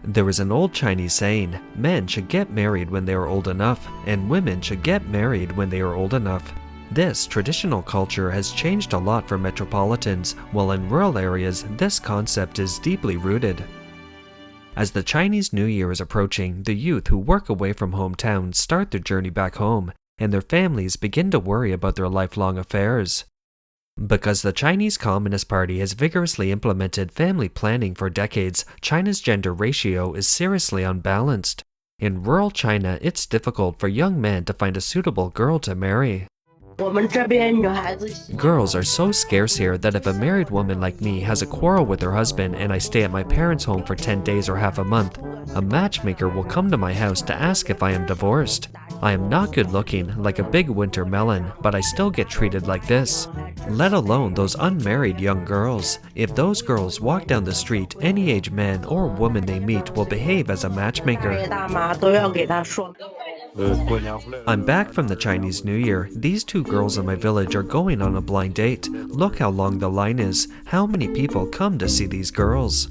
There is an old Chinese saying, men should get married when they are old enough, and women should get married when they are old enough. This traditional culture has changed a lot for metropolitans, while in rural areas this concept is deeply rooted. As the Chinese New Year is approaching, the youth who work away from hometown start their journey back home, and their families begin to worry about their lifelong affairs. Because the Chinese Communist Party has vigorously implemented family planning for decades, China's gender ratio is seriously unbalanced. In rural China, it's difficult for young men to find a suitable girl to marry. Girls are so scarce here that if a married woman like me has a quarrel with her husband and I stay at my parents' home for 10 days or half a month, a matchmaker will come to my house to ask if I am divorced. I am not good looking, like a big winter melon, but I still get treated like this. Let alone those unmarried young girls. If those girls walk down the street, any age man or woman they meet will behave as a matchmaker. I'm back from the Chinese New Year. These two girls in my village are going on a blind date. Look how long the line is. How many people come to see these girls?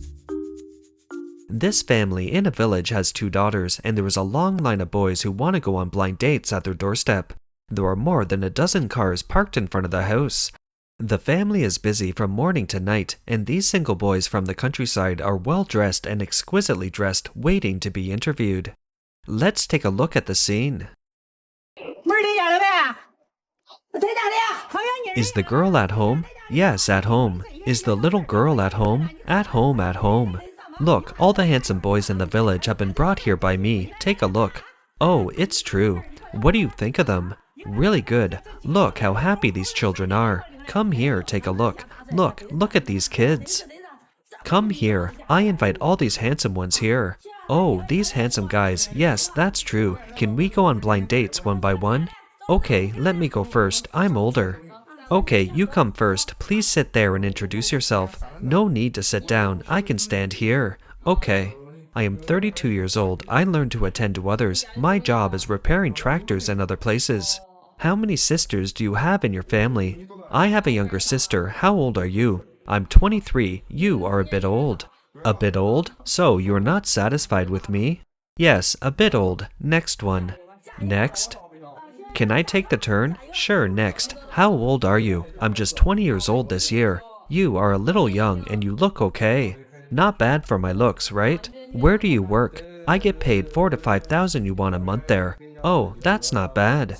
This family in a village has 2 daughters, and there is a long line of boys who want to go on blind dates at their doorstep. There are more than a dozen cars parked in front of the house. The family is busy from morning to night, and these single boys from the countryside are well dressed and exquisitely dressed, waiting to be interviewed. Let's take a look at the scene. Is the girl at home? Yes, at home. Is the little girl at home? At home, at home. Look, all the handsome boys in the village have been brought here by me. Take a look. Oh, it's true. What do you think of them? Really good. Look how happy these children are. Come here, take a look. Look at these kids. Come here. I invite all these handsome ones here. Oh, these handsome guys. Yes, that's true. Can we go on blind dates one by one? Okay, let me go first. I'm older. Okay, you come first. Please sit there and introduce yourself. No need to sit down. I can stand here. Okay. I am 32 years old. I learned to attend to others. My job is repairing tractors and other places. How many sisters do you have in your family? I have a younger sister. How old are you? I'm 23. You are a bit old. A bit old? So you're not satisfied with me? Yes, a bit old. Next one. Next. Can I take the turn? Sure, next. How old are you? I'm just 20 years old this year. You are a little young and you look okay. Not bad for my looks, right? Where do you work? I get paid 4,000 to 5,000 yuan a month there. Oh, that's not bad.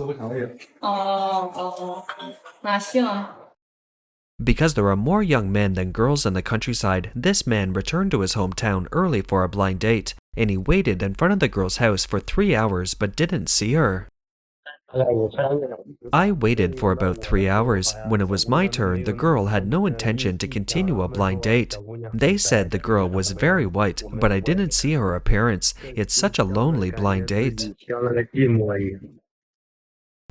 Because there are more young men than girls in the countryside, this man returned to his hometown early for a blind date, and he waited in front of the girl's house for 3 hours but didn't see her. I waited for about 3 hours. When it was my turn, the girl had no intention to continue a blind date. They said the girl was very white, but I didn't see her appearance. It's such a lonely blind date.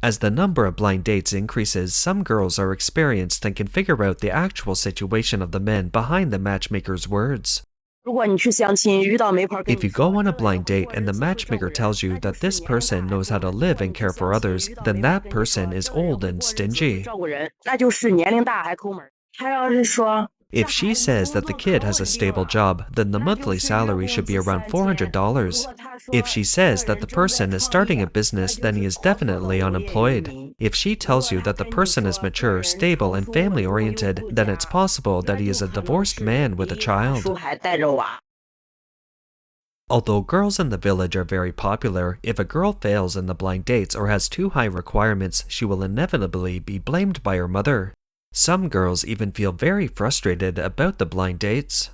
As the number of blind dates increases, some girls are experienced and can figure out the actual situation of the men behind the matchmaker's words. If you go on a blind date and the matchmaker tells you that this person knows how to live and care for others, then that person is old and stingy. If she says that the kid has a stable job, then the monthly salary should be around $400. If she says that the person is starting a business, then he is definitely unemployed. If she tells you that the person is mature, stable, and family-oriented, then it's possible that he is a divorced man with a child. Although girls in the village are very popular, if a girl fails in the blind dates or has too high requirements, she will inevitably be blamed by her mother. Some girls even feel very frustrated about the blind dates.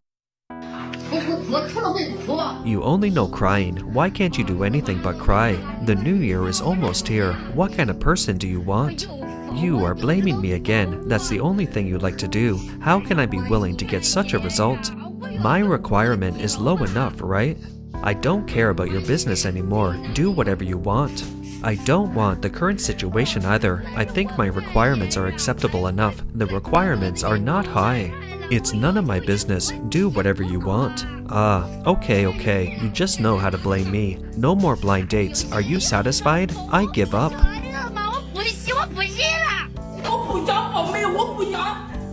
You only know crying. Why can't you do anything but cry? The new year is almost here. What kind of person do you want? You are blaming me again. That's the only thing you like to do. How can I be willing to get such a result? My requirement is low enough, right? I don't care about your business anymore. Do whatever you want. I don't want the current situation either. I think my requirements are acceptable enough. The requirements are not high. It's none of my business. Do whatever you want. Okay. You just know how to blame me. No more blind dates. Are you satisfied? I give up.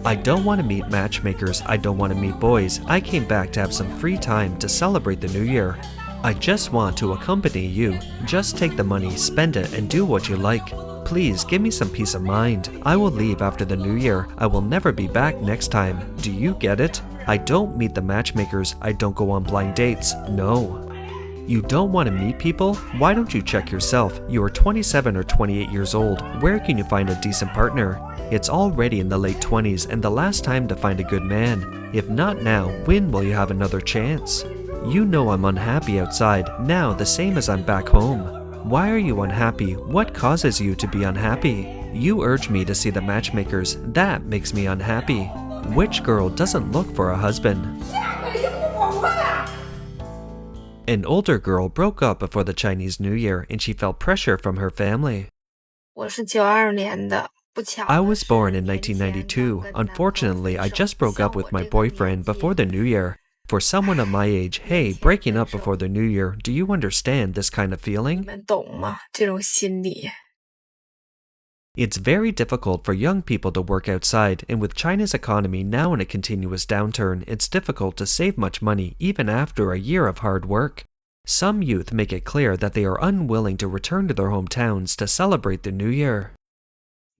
I don't want to meet matchmakers, I don't want to meet boys. I came back to have some free time to celebrate the new year. I just want to accompany you. Just take the money, spend it, and do what you like. Please give me some peace of mind. I will leave after the new year. I will never be back next time. Do you get it? I don't meet the matchmakers. I don't go on blind dates. No. You don't want to meet people? Why don't you check yourself? You are 27 or 28 years old. Where can you find a decent partner? It's already in the late 20s and the last time to find a good man. If not now, when will you have another chance? You know I'm unhappy outside, now the same as I'm back home. Why are you unhappy? What causes you to be unhappy? You urge me to see the matchmakers. That makes me unhappy. Which girl doesn't look for a husband? An older girl broke up before the Chinese New Year and she felt pressure from her family. 我是92年的，不巧的 I was 是 born in 1年前 1992. 刚跟男朋友 Unfortunately, I 分手 just broke 像 up with 我 my 这个年 boyfriend 纪 before the new year. For someone of my age, hey, breaking up before the new year, do you understand this kind of 你 feeling? 们懂吗？这种心理。 It's very difficult for young people to work outside, and with China's economy now in a continuous downturn, it's difficult to save much money even after a year of hard work. Some youth make it clear that they are unwilling to return to their hometowns to celebrate the new year.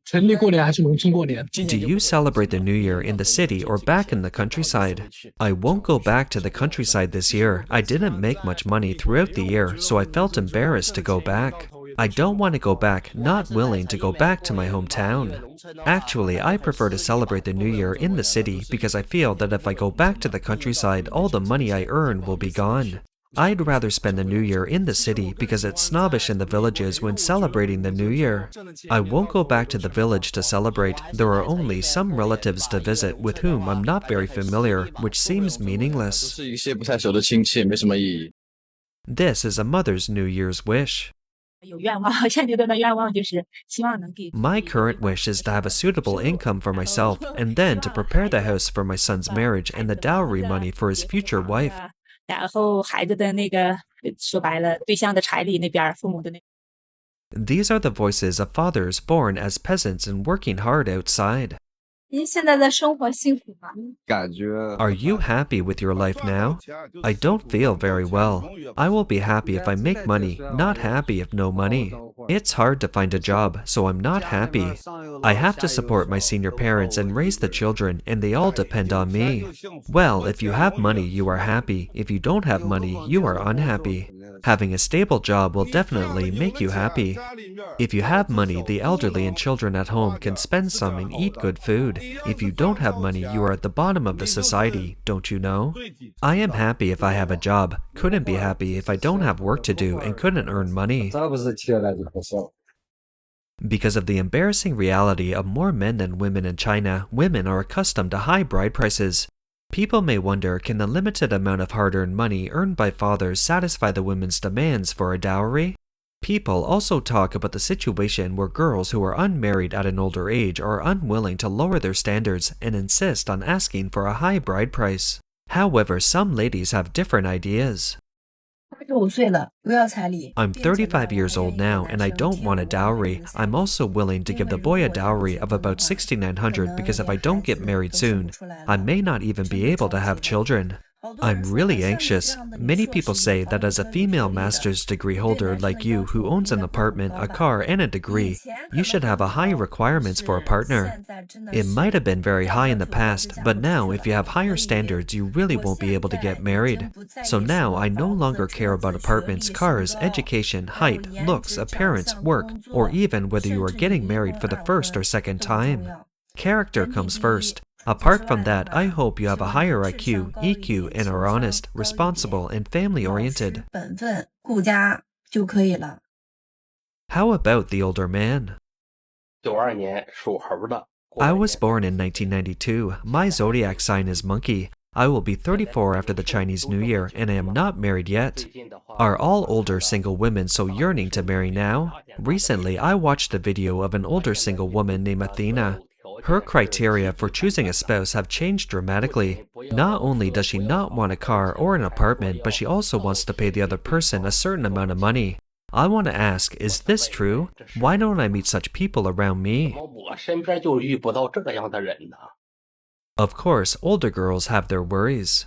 城里过年还是农村过年？ Do you celebrate the new year in the city or back in the countryside? I won't go back to the countryside this year. I didn't make much money throughout the year, so I felt embarrassed to go back. I don't want to go back, not willing to go back to my hometown. Actually, I prefer to celebrate the new year in the city because I feel that if I go back to the countryside, all the money I earn will be gone. I'd rather spend the new year in the city because it's snobbish in the villages when celebrating the new year. I won't go back to the village to celebrate. There are only some relatives to visit with whom I'm not very familiar, which seems meaningless. 是一些不太熟的亲戚，没什么意义。 This is a mother's New Year's wish. 有愿望，现阶段的愿望就是希望能给 My current wish is to have a suitable income for myself and then to prepare the house for my son's marriage and the dowry money for his future wife. 然后孩子的那个说白了，对象的彩礼那边，父母的那。 These are the voices of fathers born as peasants and working hard outside. 您现在的生活幸福吗？ Are you happy with your life now? I don't feel very well. I will be happy if I make money, not happy if no money. It's hard to find a job, so I'm not happy. I have to support my senior parents and raise the children, and they all depend on me. Well, if you have money, you are happy. If you don't have money, you are unhappy. Having a stable job will definitely make you happy. If you have money, the elderly and children at home can spend some and eat good food. If you don't have money, you are at the bottom of the society, don't you know? I am happy if I have a job, couldn't be happy if I don't have work to do and couldn't earn money. Because of the embarrassing reality of more men than women in China, women are accustomed to high bride prices. People may wonder, can the limited amount of hard-earned money earned by fathers satisfy the women's demands for a dowry? People also talk about the situation where girls who are unmarried at an older age are unwilling to lower their standards and insist on asking for a high bride price. However, some ladies have different ideas. 35岁了，不要彩礼。 I'm 35 years old now and I don't want a dowry. I'm also willing to give the boy a dowry of about 6,900 because if I don't get married soon, I may not even be able to have children. I'm really anxious. Many people say that as a female master's degree holder like you who owns an apartment, a car, and a degree, you should have a high requirements for a partner. It might have been very high in the past, but now if you have higher standards, you really won't be able to get married. So now I no longer care about apartments, cars, education, height, looks, appearance, work, or even whether you are getting married for the first or second time. Character comes first. Apart from that, I hope you have a higher IQ, EQ, and are honest, responsible, and family-oriented. 本分顾家就可以了。 How about the older man? 92年属猴的。 I was born in 1992. My zodiac sign is monkey. I will be 34 after the Chinese New Year, and I am not married yet. Are all older single women so yearning to marry now? Recently, I watched a video of an older single woman named Athena. Her criteria for choosing a spouse have changed dramatically. Not only does she not want a car or an apartment, but she also wants to pay the other person a certain amount of money. I want to ask, is this true? Why don't I meet such people around me? 我身边就遇不到这样的人呢。Of course, older girls have their worries.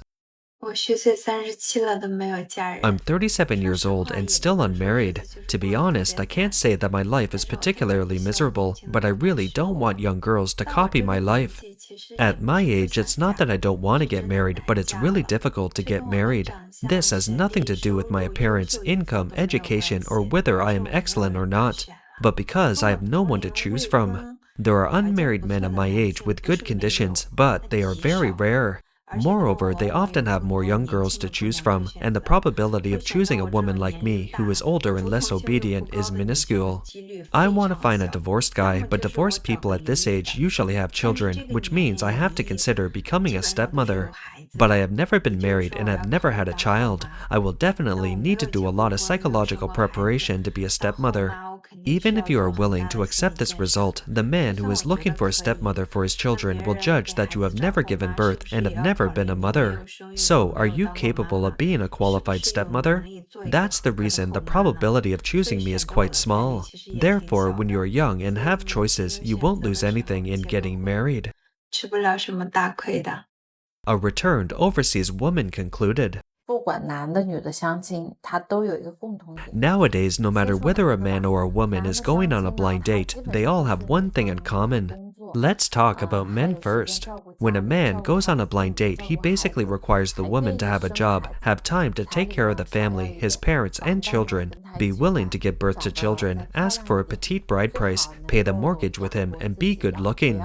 我虚岁37了都没有嫁人。 I'm 37 years old and still unmarried. To be honest, I can't say that my life is particularly miserable, but I really don't want young girls to copy my life. At my age, it's not that I don't want to get married, but it's really difficult to get married. This has nothing to do with my appearance, income, education, or whether I am excellent or not, but because I have no one to choose from. There are unmarried men of my age with good conditions, but they are very rare. Moreover, they often have more young girls to choose from, and the probability of choosing a woman like me, who is older and less obedient, is minuscule. I want to find a divorced guy, but divorced people at this age usually have children, which means I have to consider becoming a stepmother. But I have never been married and have never had a child. I will definitely need to do a lot of psychological preparation to be a stepmother. Even if you are willing to accept this result, the man who is looking for a stepmother for his children will judge that you have never given birth and have never been a mother. So, are you capable of being a qualified stepmother? That's the reason the probability of choosing me is quite small. Therefore, when you are young and have choices, you won't lose anything in getting married. 吃不了什么大亏的。 A returned overseas woman concluded. 不管男的女的相亲，他都有一个共同点。 Nowadays, no matter whether a man or a woman is going on a blind date, they all have one thing in common. Let's talk about men first. When a man goes on a blind date, he basically requires the woman to have a job, have time to take care of the family, his parents and children, be willing to give birth to children, ask for a petite bride price, pay the mortgage with him, and be good looking.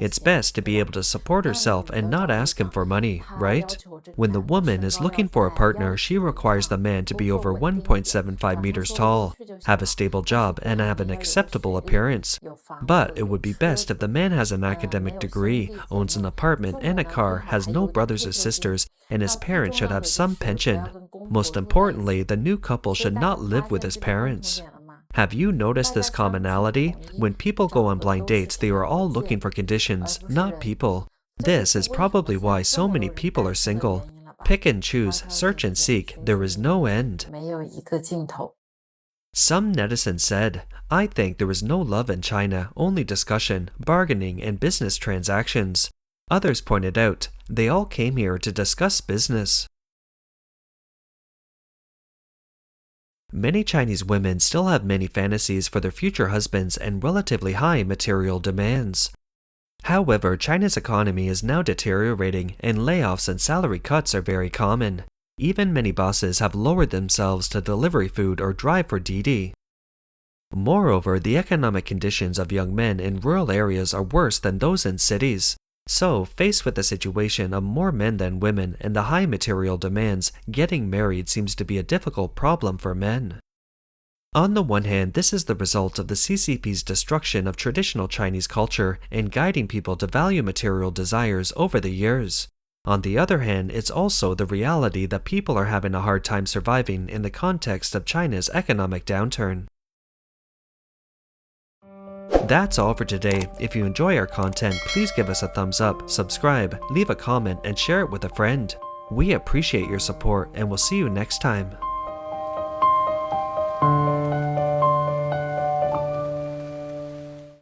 It's best to be able to support herself and not ask him for money, right? When the woman is looking for a partner, she requires the man to be over 1.75 meters tall, have a stable job, and have an acceptable appearance. But it would be best if the man has an academic degree, owns an apartment and a car, has no brothers or sisters, and his parents should have some pension. Most importantly, the new couple should not live with his parents. Have you noticed this commonality? When people go on blind dates, they are all looking for conditions, not people. This is probably why so many people are single. Pick and choose, search and seek, there is no end. 没有一个尽头。 Some netizens said, I think there is no love in China, only discussion, bargaining, and business transactions. Others pointed out, they all came here to discuss business. Many Chinese women still have many fantasies for their future husbands and relatively high material demands. However, China's economy is now deteriorating and layoffs and salary cuts are very common. Even many bosses have lowered themselves to delivery food or drive for Didi. Moreover, the economic conditions of young men in rural areas are worse than those in cities. So, faced with the situation of more men than women and the high material demands, getting married seems to be a difficult problem for men. On the one hand, this is the result of the CCP's destruction of traditional Chinese culture and guiding people to value material desires over the years. On the other hand, it's also the reality that people are having a hard time surviving in the context of China's economic downturn. That's all for today. If you enjoy our content, please give us a thumbs up, subscribe, leave a comment, and share it with a friend. We appreciate your support, and we'll see you next time.